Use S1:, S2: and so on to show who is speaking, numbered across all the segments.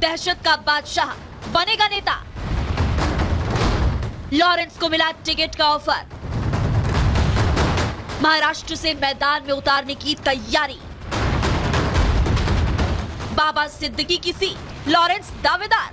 S1: दहशत का बादशाह बनेगा नेता। लॉरेंस को मिला टिकट का ऑफर, महाराष्ट्र से मैदान में उतारने की तैयारी। बाबा सिद्दीकी की सीट, लॉरेंस दावेदार।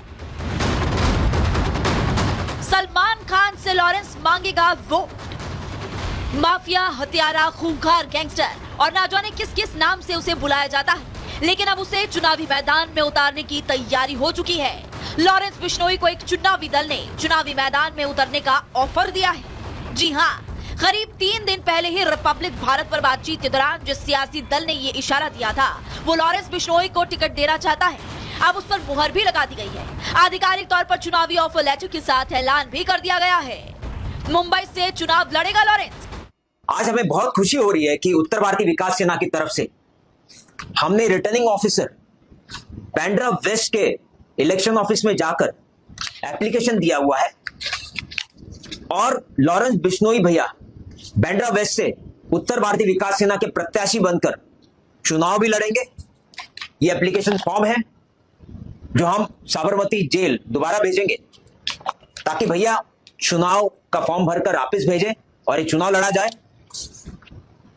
S1: सलमान खान से लॉरेंस मांगेगा वोट। माफिया, हत्यारा, खूंखार गैंगस्टर और ना जाने किस किस नाम से उसे बुलाया जाता है, लेकिन अब उसे चुनावी मैदान में उतारने की तैयारी हो चुकी है। लॉरेंस बिश्नोई को एक चुनावी दल ने चुनावी मैदान में उतरने का ऑफर दिया है। जी हाँ, करीब 3 दिन पहले ही रिपब्लिक भारत पर बातचीत के दौरान जिस सियासी दल ने ये इशारा दिया था, वो लॉरेंस बिश्नोई को टिकट देना चाहता है। अब उस पर मुहर भी लगा दी गई है। आधिकारिक तौर पर चुनावी ऑफर लेटर के साथ ऐलान भी कर दिया गया है। मुंबई से चुनाव लड़ेगा लॉरेंस।
S2: आज हमें बहुत खुशी हो रही है कि उत्तर भारतीय विकास सेना की तरफ से हमने रिटर्निंग ऑफिसर बांद्रा वेस्ट के इलेक्शन ऑफिस में जाकर एप्लीकेशन दिया हुआ है और लॉरेंस बिश्नोई भैया बांद्रा वेस्ट से उत्तर भारतीय विकास सेना के प्रत्याशी बनकर चुनाव भी लड़ेंगे। ये एप्लीकेशन फॉर्म है जो हम साबरमती जेल दोबारा भेजेंगे ताकि भैया चुनाव का फॉर्म भरकर वापस भेजें और ये चुनाव लड़ा जाए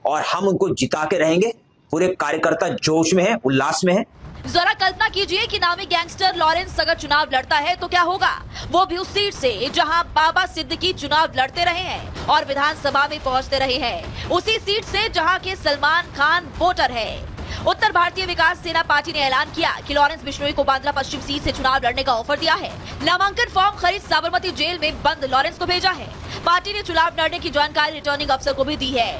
S2: और हम उनको जिता के रहेंगे। पूरे कार्यकर्ता जोश में है, उल्लास में है।
S1: जरा कल्पना कीजिए कि नामी गैंगस्टर लॉरेंस अगर चुनाव लड़ता है तो क्या होगा, वो भी उस सीट से जहां बाबा सिद्दीकी चुनाव लड़ते रहे हैं और विधानसभा में पहुंचते रहे हैं, उसी सीट से जहां के सलमान खान वोटर है। उत्तर भारतीय विकास सेना पार्टी ने ऐलान किया कि लॉरेंस बिश्नोई को बांद्रा पश्चिम सीट से चुनाव लड़ने का ऑफर दिया है। नामांकन फॉर्म खरीद साबरमती जेल में बंद लॉरेंस को भेजा है। पार्टी ने चुनाव लड़ने की जानकारी रिटर्निंग अफसर को भी दी है।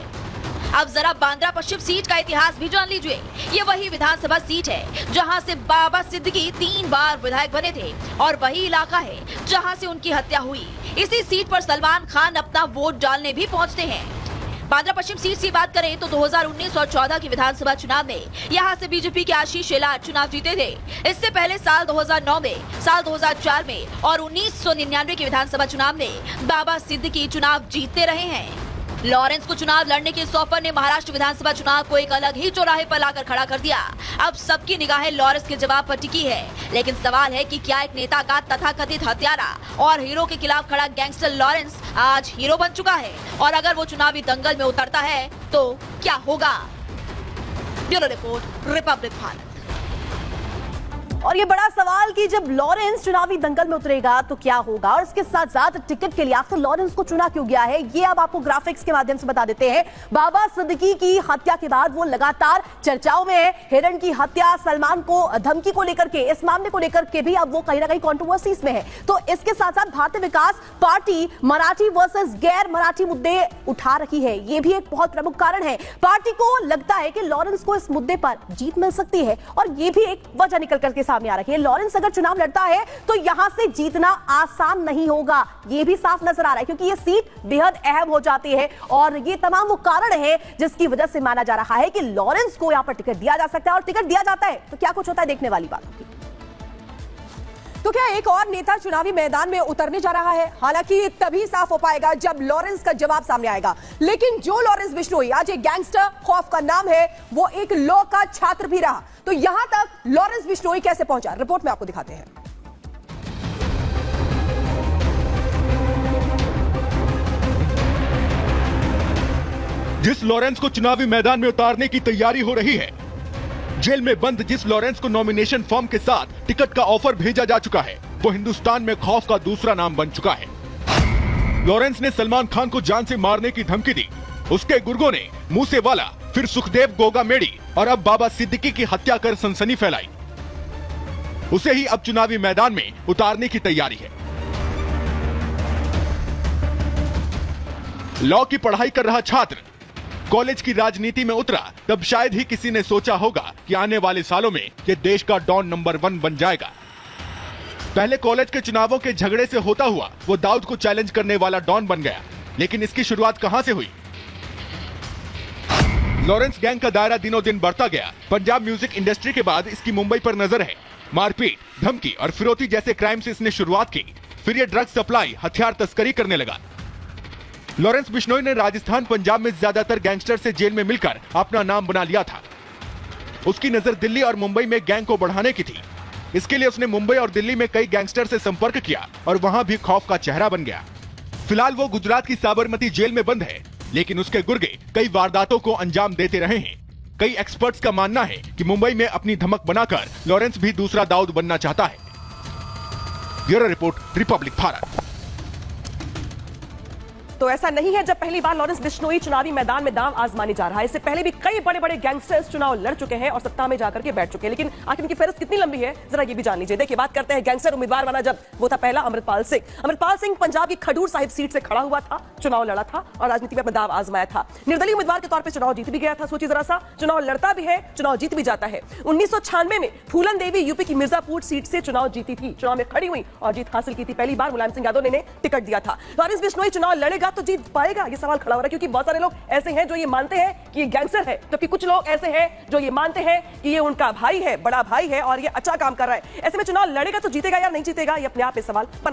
S1: अब जरा बांद्रा पश्चिम सीट का इतिहास भी जान लीजिए। ये वही विधानसभा सीट है जहां से बाबा सिद्दीकी 3 बार विधायक बने थे और वही इलाका है जहां से उनकी हत्या हुई। इसी सीट पर सलमान खान अपना वोट डालने भी पहुंचते हैं। बांद्रा पश्चिम सीट की बात करें तो 2019 और 14 के विधानसभा चुनाव में यहां से बीजेपी के आशीष शेलार चुनाव जीते थे। इससे पहले साल 2009 में, साल 2004 में और 1999 के विधानसभा चुनाव में बाबा सिद्दीकी चुनाव जीतते रहे हैं। लॉरेंस को चुनाव लड़ने के इस ऑफर ने महाराष्ट्र विधानसभा चुनाव को एक अलग ही चौराहे पर लाकर खड़ा कर दिया। अब सबकी निगाहें लॉरेंस के जवाब पर टिकी है, लेकिन सवाल है कि क्या एक नेता का तथाकथित हत्यारा और हीरो के खिलाफ खड़ा गैंगस्टर लॉरेंस आज हीरो बन चुका है, और अगर वो चुनावी दंगल में उतरता है तो क्या होगा। Bureau report, Republic Bharat.
S3: और ये बड़ा सवाल कि जब लॉरेंस चुनावी दंगल में उतरेगा तो क्या होगा, और इसके साथ साथ टिकट के लिए आखिर लॉरेंस को चुना क्यों गया है, ये अब आपको ग्राफिक्स के माध्यम से बता देते हैं। बाबा सिद्दीकी की हत्या के बाद वो लगातार चर्चाओं में है। हिरण की हत्या, सलमान को धमकी को लेकर के, इस मामले को लेकर के भी अब वो कहीं ना कहीं कंट्रोवर्सीज में है। तो इसके साथ साथ भारतीय विकास पार्टी मराठी वर्सेस गैर मराठी मुद्दे उठा रही है। ये भी एक बहुत प्रमुख कारण है। पार्टी को लगता है कि लॉरेंस को इस मुद्दे पर जीत मिल सकती है, और ये भी एक वजह निकल करके सामने आ रही है। लॉरेंस अगर चुनाव लड़ता है तो यहां से जीतना आसान नहीं होगा, यह भी साफ नजर आ रहा है, क्योंकि यह सीट बेहद अहम हो जाती है। और ये तमाम वो कारण है जिसकी वजह से माना जा रहा है कि लॉरेंस को यहां पर टिकट दिया जा सकता है, और टिकट दिया जाता है तो क्या कुछ होता है देखने वाली बात होगी। तो क्या एक और नेता चुनावी मैदान में उतरने जा रहा है? हालांकि तभी साफ हो पाएगा जब लॉरेंस का जवाब सामने आएगा। लेकिन जो लॉरेंस बिश्नोई आज एक गैंगस्टर, खौफ का नाम है, वो एक लॉ का छात्र भी रहा। तो यहां तक लॉरेंस बिश्नोई कैसे पहुंचा, रिपोर्ट में आपको दिखाते हैं।
S4: जिस लॉरेंस को चुनावी मैदान में उतारने की तैयारी हो रही है, जेल में बंद जिस लॉरेंस को नॉमिनेशन फॉर्म के साथ टिकट का ऑफर भेजा जा चुका है, वो हिंदुस्तान में खौफ का दूसरा नाम बन चुका है। लॉरेंस ने सलमान खान को जान से मारने की धमकी दी, उसके गुर्गों ने मूसेवाला, फिर सुखदेव गोगामेडी और अब बाबा सिद्दीकी की हत्या कर सनसनी फैलाई। उसे ही अब चुनावी मैदान में उतारने की तैयारी है। लॉ की पढ़ाई कर रहा छात्र कॉलेज की राजनीति में उतरा, तब शायद ही किसी ने सोचा होगा कि आने वाले सालों में ये देश का डॉन नंबर 1 बन जाएगा। पहले कॉलेज के चुनावों के झगड़े से होता हुआ वो दाऊद को चैलेंज करने वाला डॉन बन गया। लेकिन इसकी शुरुआत कहां से हुई? लॉरेंस गैंग का दायरा दिनों दिन बढ़ता गया। पंजाब म्यूजिक इंडस्ट्री के बाद इसकी मुंबई पर नजर है। मारपीट, धमकी और फिरौती जैसे क्राइम से इसने शुरुआत की। फिर ये ड्रग्स सप्लाई, हथियार तस्करी करने लगा। लॉरेंस बिश्नोई ने राजस्थान, पंजाब में ज्यादातर गैंगस्टर से जेल में मिलकर अपना नाम बना लिया था। उसकी नजर दिल्ली और मुंबई में गैंग को बढ़ाने की थी। इसके लिए उसने मुंबई और दिल्ली में कई गैंगस्टर से संपर्क किया और वहां भी खौफ का चेहरा बन गया। फिलहाल वो गुजरात की साबरमती जेल में बंद है, लेकिन उसके गुर्गे कई वारदातों को अंजाम देते रहे हैं। कई एक्सपर्ट्स का मानना है कि मुंबई में अपनी धमक बनाकर लॉरेंस भी दूसरा दाऊद बनना चाहता है। Bureau report, Republic Bharat.
S5: तो ऐसा नहीं है जब पहली बार लॉरेंस बिश्नोई चुनावी मैदान में दांव आजमाने जा रहा है। इससे पहले भी कई बड़े बड़े गैंगस्टर्स चुनाव लड़ चुके हैं और सत्ता में जाकर के बैठ चुके हैं, लेकिन आखिर इनकी फहरिस्त कितनी लंबी है जरा ये भी जान लीजिए। देखिए, बात करते हैं गैंगस्टर उम्मीदवार बना जब, वो था पहला अमृतपाल सिंह। अमृतपाल सिंह पंजाब की खडूर साहिब सीट से खड़ा हुआ था, चुनाव लड़ा था और राजनीति में अपना दांव आजमाया था। निर्दलीय उम्मीदवार के तौर पर चुनाव जीत भी गया था। सोचिए जरा सा, चुनाव लड़ता भी है, चुनाव जीत भी जाता है। 1996 में फूलन देवी यूपी की मिर्जापुर सीट से चुनाव जीती थी, चुनाव में खड़ी हुई और जीत हासिल की थी। पहली बार मुलायम सिंह यादव ने टिकट दिया था। लॉरेंस बिश्नोई चुनाव लड़ेगा तो जीत पाएगा, ये सवाल खड़ा हो रहा है, क्योंकि बहुत सारे लोग ऐसे हैं जो ये मानते हैं कि ये गैंगस्टर है, जबकि कुछ लोग ऐसे हैं जो ये मानते हैं कि ये उनका भाई है, बड़ा भाई है और ये अच्छा काम कर रहा है। ऐसे में चुनाव लड़ेगा तो जीतेगा या नहीं जीतेगा, ये अपने आप में सवाल बना।